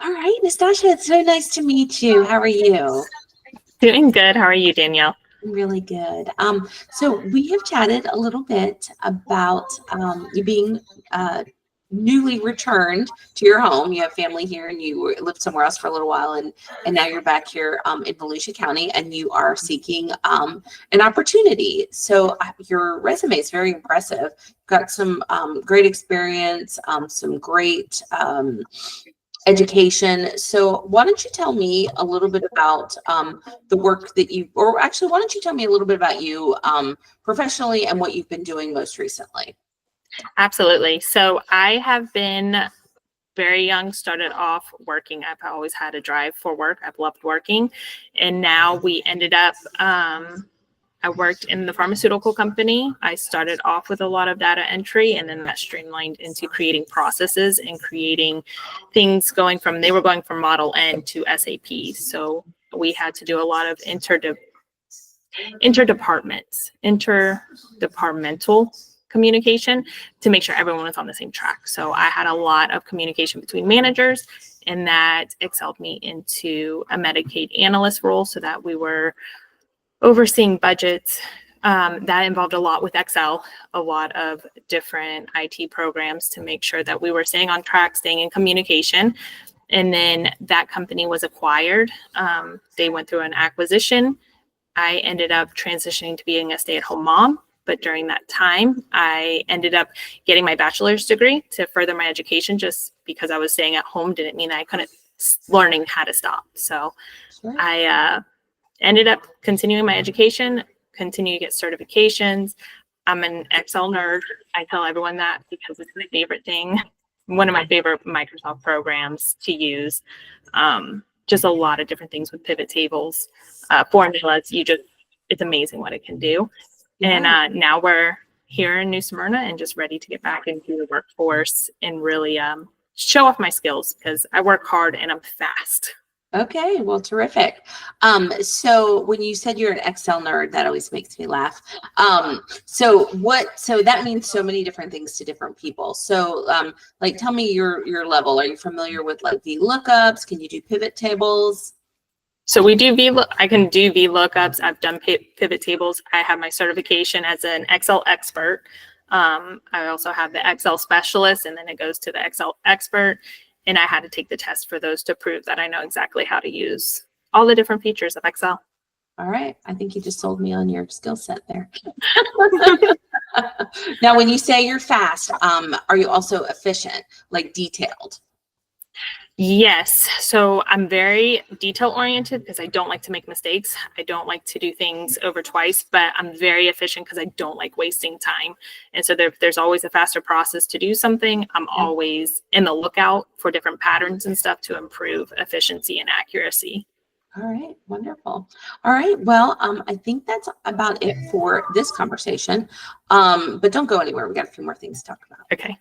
All right, Nastasha, it's so nice to meet you. How are you? Doing good. How are you, Danielle? Really good. So we have chatted a little bit about you being newly returned to your home. You have family here, and lived somewhere else for a little while, and now you're back here in Volusia County, and you are seeking an opportunity. So your resume is very impressive. Got some great experience, some great education. So why don't you tell me a little bit about the work that or actually, why don't you tell me a little bit about you professionally and what you've been doing most recently? Absolutely. So I have been very young, started off working. I've always had a drive for work. I've loved working. And now we ended up, I worked in the pharmaceutical company. I started off with a lot of data entry, and then that streamlined into creating processes and creating things they were going from Model N to SAP. So we had to do a lot of interdepartmental communication to make sure everyone was on the same track. So I had a lot of communication between managers, and that excelled me into a Medicaid analyst role so that we were overseeing budgets. That involved a lot with Excel, a lot of different IT programs to make sure that we were staying on track, staying in communication. And then that company was acquired. They went through an acquisition. I ended up transitioning to being a stay-at-home mom. But during that time, I ended up getting my bachelor's degree to further my education. Just because I was staying at home didn't mean that I couldn't learning how to stop. So sure. I ended up continuing my education, continue to get certifications. I'm an Excel nerd. I tell everyone that because it's my favorite thing. One of my favorite Microsoft programs to use. Just a lot of different things with pivot tables, formulas. It's amazing what it can do. Yeah. And now we're here in New Smyrna and just ready to get back into the workforce and really show off my skills because I work hard and I'm fast. Okay, well, terrific. So when you said you're an Excel nerd, that always makes me laugh. So that means so many different things to different people. So like, tell me your level. Are you familiar with like VLOOKUPs? Can you do pivot tables? So we do I can do VLOOKUPs. I've done pivot tables. I have my certification as an Excel expert. I also have the Excel specialist, and then it goes to the Excel expert. And I had to take the test for those to prove that I know exactly how to use all the different features of Excel. All right. I think you just sold me on your skill set there. Now, when you say you're fast, are you also efficient, like detailed? Yes. So I'm very detail oriented because I don't like to make mistakes. I don't like to do things over twice, but I'm very efficient because I don't like wasting time. And so there's always a faster process to do something. I'm always in the lookout for different patterns and stuff to improve efficiency and accuracy. All right. Wonderful. All right. Well, I think that's about it for this conversation. But don't go anywhere. We got a few more things to talk about. Okay.